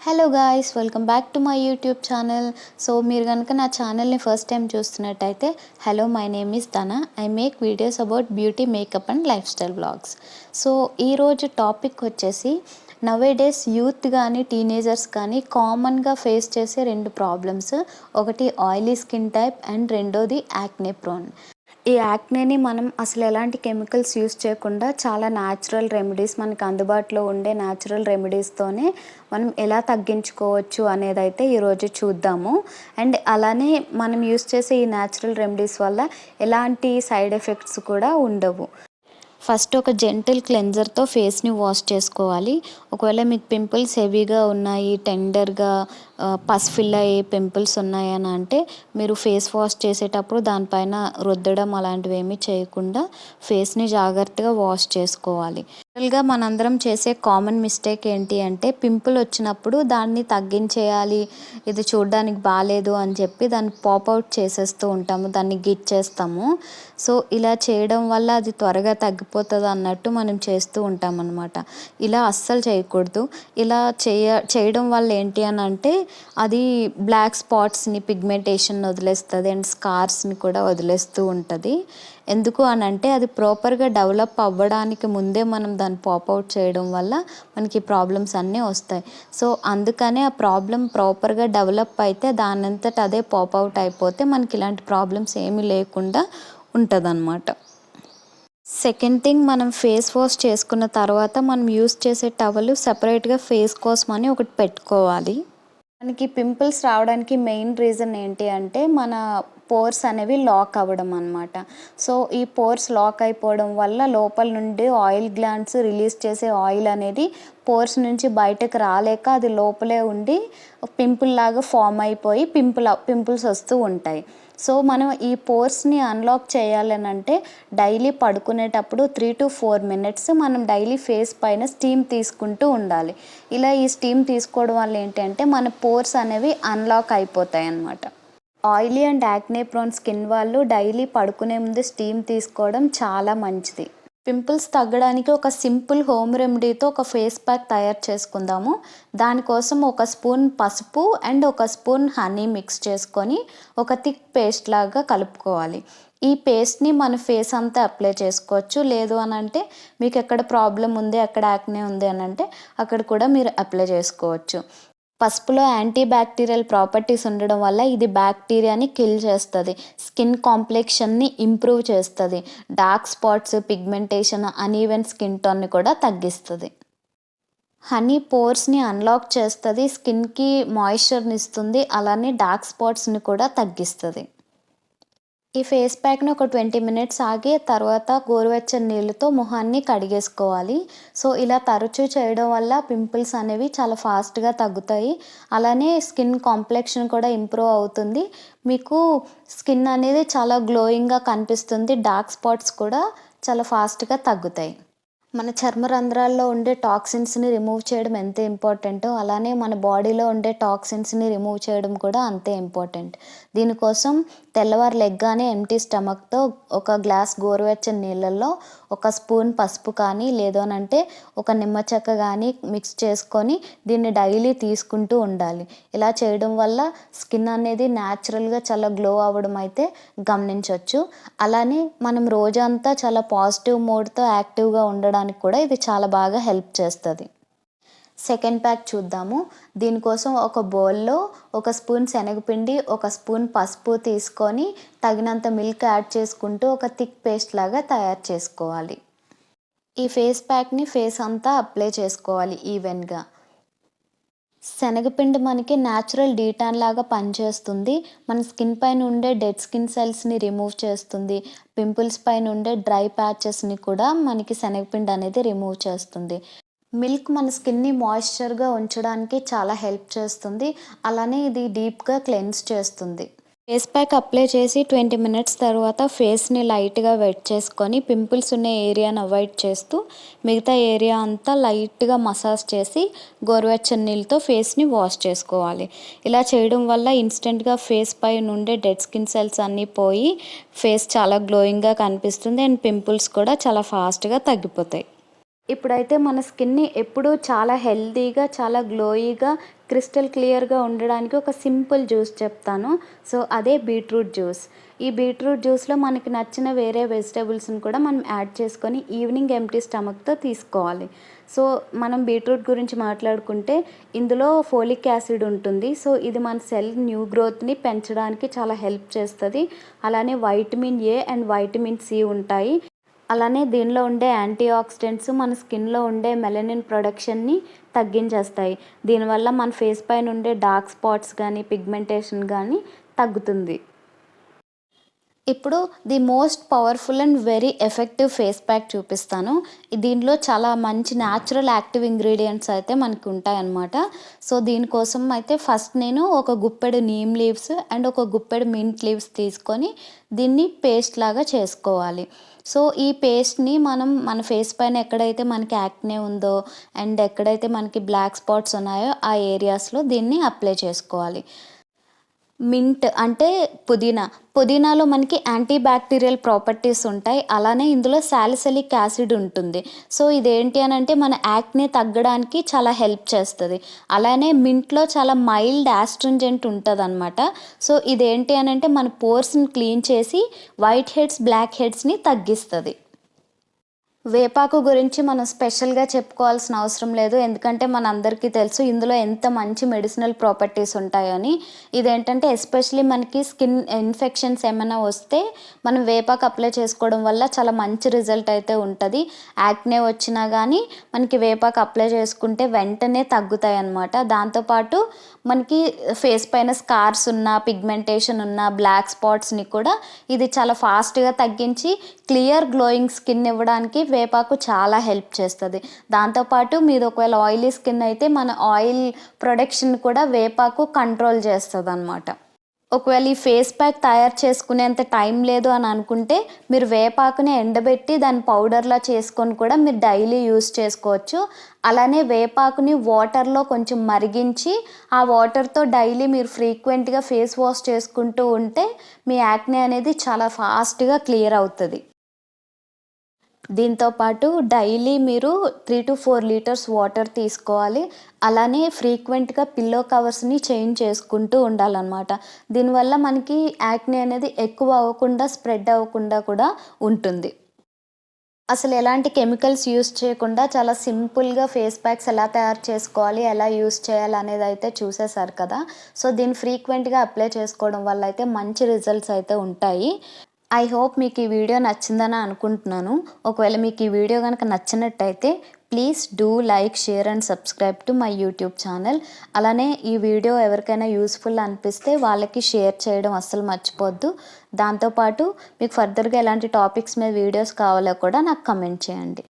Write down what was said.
Hello guys, welcome back to my YouTube channel. So మీరు కనుక నా ఛానల్ని ఫస్ట్ టైం చూస్తున్నట్టయితే hello, my name is Dhana. I make videos about beauty, makeup and lifestyle blogs. So ఈరోజు topic వచ్చేసి nowadays youth కానీ teenagers కానీ కామన్గా ఫేస్ చేసే రెండు ప్రాబ్లమ్స్. ఒకటి ఆయిలీ స్కిన్ టైప్ అండ్ రెండోది యాక్నే ప్రోన్. ఈ యాక్నేని మనం అసలు ఎలాంటి కెమికల్స్ యూస్ చేయకుండా చాలా న్యాచురల్ రెమెడీస్, మనకు అందుబాటులో ఉండే న్యాచురల్ రెమెడీస్తోనే మనం ఎలా తగ్గించుకోవచ్చు అనేది అయితే ఈరోజు చూద్దాము. అండ్ అలానే మనం యూస్ చేసే ఈ న్యాచురల్ రెమెడీస్ వల్ల ఎలాంటి సైడ్ ఎఫెక్ట్స్ కూడా ఉండవు. ఫస్ట్ ఒక జెంటిల్ క్లెన్జర్తో ఫేస్ని వాష్ చేసుకోవాలి. ఒకవేళ మీకు పింపుల్స్ హెవీగా ఉన్నాయి, టెండర్గా పస్ ఫిల్ అయ్యే పింపుల్స్ ఉన్నాయని అంటే మీరు ఫేస్ వాష్ చేసేటప్పుడు దానిపైన రుద్దడం అలాంటివి ఏమీ చేయకుండా ఫేస్ని జాగ్రత్తగా వాష్ చేసుకోవాలి. జనరల్గా మనందరం చేసే కామన్ మిస్టేక్ ఏంటి అంటే పింపుల్ వచ్చినప్పుడు దాన్ని తగ్గించేయాలి, ఇది చూడడానికి బాగాలేదు అని చెప్పి దాన్ని పాప్అవుట్ చేసేస్తూ ఉంటాము, దాన్ని గిచ్చేస్తాము. సో ఇలా చేయడం వల్ల అది త్వరగా తగ్గిపోతుంది అన్నట్టు మనం చేస్తూ ఉంటాం అన్నమాట. ఇలా అస్సలు చేయకూడదు. ఇలా చేయడం వల్ల ఏంటి అని అంటే అది బ్లాక్ స్పాట్స్ని, పిగ్మెంటేషన్ వదిలేస్తుంది అండ్ స్కార్స్ని కూడా వదిలేస్తూ ఉంటుంది. ఎందుకు అని అంటే అది ప్రాపర్గా డెవలప్ అవ్వడానికి ముందే మనం దాన్ని పాప్అవుట్ చేయడం వల్ల మనకి ప్రాబ్లమ్స్ అన్నీ వస్తాయి. సో అందుకనే ఆ ప్రాబ్లం ప్రాపర్గా డెవలప్ అయితే దానంతట అదే పాప్అవుట్ అయిపోతే మనకి ఇలాంటి ప్రాబ్లమ్స్ ఏమీ లేకుండా ఉంటుందన్నమాట. సెకండ్ థింగ్, మనం ఫేస్ వాష్ చేసుకున్న తర్వాత మనం యూస్ చేసే టవల్ సపరేట్గా ఫేస్ కోసం అని ఒకటి పెట్టుకోవాలి. మనకి పింపుల్స్ రావడానికి మెయిన్ రీజన్ ఏంటి అంటే మన పోర్స్ అనేవి లాక్ అవ్వడం అన్నమాట. సో ఈ పోర్స్ లాక్ అయిపోవడం వల్ల లోపల నుండి ఆయిల్ గ్లాండ్స్ రిలీజ్ చేసే ఆయిల్ అనేది పోర్స్ నుంచి బయటకు రాలేక అది లోపలే ఉండి పింపుల్ లాగా ఫామ్ అయిపోయి పింపుల్స్ వస్తూ ఉంటాయి. సో మనం ఈ పోర్స్ని అన్లాక్ చేయాలని అంటే డైలీ పడుకునేటప్పుడు 3 to 4 minutes మనం డైలీ ఫేస్ పైన స్టీమ్ తీసుకుంటూ ఉండాలి. ఇలా ఈ స్టీమ్ తీసుకోవడం వల్ల ఏంటంటే మన పోర్స్ అనేవి అన్లాక్ అయిపోతాయి అన్నమాట. Oily and acne prone skin వాళ్ళు డైలీ పడుకునే ముందు స్టీమ్ తీసుకోవడం చాలా మంచిది. పింపుల్స్ తగ్గడానికి ఒక సింపుల్ హోమ్ రెమెడీతో ఒక ఫేస్ ప్యాక్ తయారు చేసుకుందాము. దానికోసం ఒక స్పూన్ పసుపు అండ్ ఒక స్పూన్ హనీ మిక్స్ చేసుకొని ఒక థిక్ పేస్ట్ లాగా కలుపుకోవాలి. ఈ పేస్ట్ని మన ఫేస్ అంతా అప్లై చేసుకోవచ్చు. లేదు అని అంటే మీకు ఎక్కడ ప్రాబ్లం ఉంది, ఎక్కడ యాక్నే ఉంది అని అంటే అక్కడ కూడా మీరు అప్లై చేసుకోవచ్చు. పసుపులో యాంటీ బ్యాక్టీరియల్ ప్రాపర్టీస్ ఉండడం వల్ల ఇది బ్యాక్టీరియాని కిల్ చేస్తుంది, స్కిన్ కాంప్లెక్షన్ని ఇంప్రూవ్ చేస్తుంది, dark spots, pigmentation, uneven skin టోన్ని కూడా తగ్గిస్తుంది. హనీ పోర్స్ని అన్లాక్ చేస్తుంది, స్కిన్కి మాయిశ్చర్ని ఇస్తుంది, అలానే డార్క్ స్పాట్స్ని కూడా తగ్గిస్తుంది. ఈ ఫేస్ ప్యాక్ని ఒక 20 minutes ఆగి తర్వాత గోరువెచ్చని నీళ్ళతో మొహాన్ని కడిగేసుకోవాలి. సో ఇలా తరచూ చేయడం వల్ల పింపుల్స్ అనేవి చాలా ఫాస్ట్గా తగ్గుతాయి. అలానే స్కిన్ కాంప్లెక్షన్ కూడా ఇంప్రూవ్ అవుతుంది. మీకు స్కిన్ అనేది చాలా గ్లోయింగ్గా కనిపిస్తుంది. డార్క్ స్పాట్స్ కూడా చాలా ఫాస్ట్గా తగ్గుతాయి. మన చర్మ రంధ్రాల్లో ఉండే టాక్సిన్స్ని రిమూవ్ చేయడం ఎంత ఇంపార్టెంటో అలానే మన బాడీలో ఉండే టాక్సిన్స్ని రిమూవ్ చేయడం కూడా అంతే ఇంపార్టెంట్. దీనికోసం తెల్లవారు లెగ్గానే ఎంటీ స్టమక్తో ఒక గ్లాస్ గోరువెచ్చని నీళ్ళల్లో ఒక స్పూన్ పసుపు కానీ లేదనంటే ఒక నిమ్మ చెక్క కానీ మిక్స్ చేసుకొని దీన్ని డైలీ తీసుకుంటూ ఉండాలి. ఇలా చేయడం వల్ల స్కిన్ అనేది న్యాచురల్గా చాలా గ్లో అవ్వడం అయితే గమనించవచ్చు. అలానే మనం రోజంతా చాలా పాజిటివ్ మోడ్తో యాక్టివ్గా ఉండడానికి కూడా ఇది చాలా బాగా హెల్ప్ చేస్తుంది. సెకండ్ ప్యాక్ చూద్దాము. దీనికోసం ఒక బౌల్లో ఒక స్పూన్ శనగపిండి, ఒక స్పూన్ పసుపు తీసుకొని తగినంత మిల్క్ యాడ్ చేసుకుంటూ ఒక థిక్ పేస్ట్ లాగా తయారు చేసుకోవాలి. ఈ ఫేస్ ప్యాక్ని ఫేస్ అంతా అప్లై చేసుకోవాలి ఈవెన్గా. శనగపిండి మనకి న్యాచురల్ డీటాన్ లాగా పనిచేస్తుంది. మన స్కిన్ పైన ఉండే డెడ్ స్కిన్ సెల్స్ని రిమూవ్ చేస్తుంది. పింపుల్స్ పైన ఉండే డ్రై ప్యాచెస్ని కూడా మనకి శనగపిండి అనేది రిమూవ్ చేస్తుంది. మిల్క్ మన స్కిన్ని మాయిశ్చర్గా ఉంచడానికి చాలా హెల్ప్ చేస్తుంది. అలానే ఇది డీప్గా క్లెన్స్ చేస్తుంది. ఫేస్ ప్యాక్ అప్లై చేసి 20 minutes తర్వాత ఫేస్ని లైట్గా వెట్ చేసుకొని పింపుల్స్ ఉన్న ఏరియాని అవాయిడ్ చేస్తూ మిగతా ఏరియా అంతా లైట్గా మసాజ్ చేసి గోరువెచ్చని నీళ్ళతో ఫేస్ని వాష్ చేసుకోవాలి. ఇలా చేయడం వల్ల ఇన్స్టెంట్గా ఫేస్ పై నుండే డెడ్ స్కిన్ సెల్స్ అన్నీ పోయి ఫేస్ చాలా గ్లోయింగ్గా కనిపిస్తుంది అండ్ పింపుల్స్ కూడా చాలా ఫాస్ట్గా తగ్గిపోతాయి. ఇప్పుడైతే మన స్కిన్‌ని ఎప్పుడూ చాలా హెల్తీగా, చాలా గ్లోయీగా, క్రిస్టల్ క్లియర్‌గా ఉండడానికి ఒక సింపుల్ జ్యూస్ చెప్తాను. సో, అదే బీట్రూట్ జ్యూస్. ఈ బీట్రూట్ జ్యూస్‌లో మనకి నచ్చిన వేరే వెజిటబుల్స్‌ని కూడా మనం యాడ్ చేసుకొని ఈవినింగ్ ఎంప్టీ స్టమక్‌తో తీసుకోవాలి. సో, మనం బీట్రూట్ గురించి మాట్లాడుకుంటే ఇందులో ఫోలిక్ యాసిడ్ ఉంటుంది. సో, ఇది మన సెల్ న్యూ గ్రోత్‌ని పెంచడానికి చాలా హెల్ప్ చేస్తది. అలానే vitamin A and vitamin C ఉంటాయి. అలానే దీనిలో ఉండే యాంటీ ఆక్సిడెంట్స్ మన స్కిన్‌లో ఉండే మెలనిన్ ప్రొడక్షన్‌ని తగ్గించేస్తాయి. దీనివల్ల మన ఫేస్ పైన ఉండే డార్క్ స్పాట్స్ గానీ, పిగ్మెంటేషన్ గానీ తగ్గుతుంది. ఇప్పుడు the most powerful and very effective face pack చూపిస్తాను. దీనిలో చాలా మంచి న్యాచురల్ యాక్టివ్ ఇంగ్రీడియంట్స్ అయితే మనకు ఉంటాయన్నమాట. సో, దీనికోసం అయితే ఫస్ట్ నేను ఒక గుప్పెడు నీమ్ లీవ్స్ అండ్ ఒక గుప్పెడు మింట్ లీవ్స్ తీసుకొని దీన్ని పేస్ట్ లాగా చేసుకోవాలి. సో, ఈ పేస్ట్‌ని మనం మన ఫేస్ పైన ఎక్కడైతే మనకి యాక్నే ఉందో అండ్ ఎక్కడైతే మనకి బ్లాక్ స్పాట్స్ ఉన్నాయో ఆ ఏరియాస్‌లో దీన్ని అప్లై చేసుకోవాలి. మింట్ అంటే పుదీనా. పుదీనాలో మనకి యాంటీ బ్యాక్టీరియల్ ప్రాపర్టీస్ ఉంటాయి. అలానే ఇందులో సాలిసిలిక్ యాసిడ్ ఉంటుంది. సో, ఇదేంటి అనంటే మన యాక్నే తగ్గడానికి చాలా హెల్ప్ చేస్తది. అలానే మింట్‌లో చాలా మైల్డ్ యాస్ట్రింజెంట్ ఉంటదనమాట. సో, ఇదేంటి అనంటే మన పోర్స్‌ని క్లీన్ చేసి వైట్ హెడ్స్, బ్లాక్ హెడ్స్‌ని తగ్గిస్తది. వేపాకు గురించి మనం స్పెషల్‌గా చెప్పుకోవాల్సిన అవసరం లేదు. ఎందుకంటే మనందరికీ తెలుసు ఇందులో ఎంత మంచి మెడిసినల్ ప్రాపర్టీస్ ఉంటాయని. ఇదేంటంటే ఎస్పెషల్లీ మనకి స్కిన్ ఇన్ఫెక్షన్స్ ఏమైనా వస్తే మనం వేపాకు అప్లై చేసుకోవడం వల్ల చాలా మంచి రిజల్ట్ అయితే ఉంటది. యాక్నే వచ్చినా గానీ మనకి వేపాకు అప్లై చేసుకుంటే వెంటనే తగ్గుతాయన్నమాట. దాంతో పాటు మనకి ఫేస్ పైన స్కార్స్ ఉన్న, పిగ్మెంటేషన్ ఉన్న, బ్లాక్ స్పాట్స్‌ని కూడా ఇది చాలా ఫాస్ట్‌గా తగ్గించి క్లియర్ గ్లోయింగ్ స్కిన్ ఇవ్వడానికి వేపాకు చాలా హెల్ప్ చేస్తది. దాంతో పాటు మీది ఒకవేళ ఆయిలీ స్కిన్ అయితే మన ఆయిల్ ప్రొడక్షన్ కూడా వేపాకు కంట్రోల్ చేస్తదనమాట. ఒకవేళ ఈ ఫేస్ ప్యాక్ తయారు చేసుకునేంత టైం లేదు అని అనుకుంటే మీరు వేపాకుని ఎండబెట్టి దాన్ని పౌడర్‌లా చేసుకొని కూడా మీరు డైలీ యూజ్ చేసుకోవచ్చు. అలానే వేపాకుని వాటర్‌లో కొంచెం మరిగించి ఆ వాటర్‌తో డైలీ మీరు ఫ్రీక్వెంట్‌గా ఫేస్ వాష్ చేసుకుంటూ ఉంటే మీ యాక్నే అనేది చాలా ఫాస్ట్‌గా క్లియర్ అవుతది. దీంతో పాటు డైలీ మీరు 3-4 లీటర్స్ వాటర్ తీసుకోవాలి. అలానే ఫ్రీక్వెంట్‌గా పిల్లో కవర్స్‌ని చేంజ్ చేసుకుంటూ ఉండాలనమాట. దీనివల్ల మనకి యాక్నే అనేది ఎక్కువ అవ్వకుండా, స్ప్రెడ్ అవ్వకుండా కూడా ఉంటుంది. అసలు ఎలాంటి కెమికల్స్ యూజ్ చేయకుండా చాలా సింపుల్‌గా ఫేస్ ప్యాక్స్ ఎలా తయారు చేసుకోవాలి, ఎలా యూజ్ చేయాలనేదైతే చూసేశారు కదా! సో, దీన్ని ఫ్రీక్వెంట్‌గా అప్లై చేసుకోవడం వల్ల అయితే మంచి రిజల్ట్స్ అయితే ఉంటాయి. ఐ హోప్ మీకు ఈ వీడియో నచ్చిందని అనుకుంటున్నాను. ఒకవేళ మీకు ఈ వీడియో గనక నచ్చినట్టయితే please do like, share and subscribe to my YouTube channel. అలానే ఈ వీడియో ఎవరికైనా యూస్‌ఫుల్ అనిపిస్తే వాళ్ళకి షేర్ చేయడం అస్సలు మర్చిపోవద్దు. దాంతో పాటు మీకు ఫర్దర్‌గా ఎలాంటి టాపిక్స్ మీద వీడియోస్ కావాలో కూడా నాకు కమెంట్ చేయండి.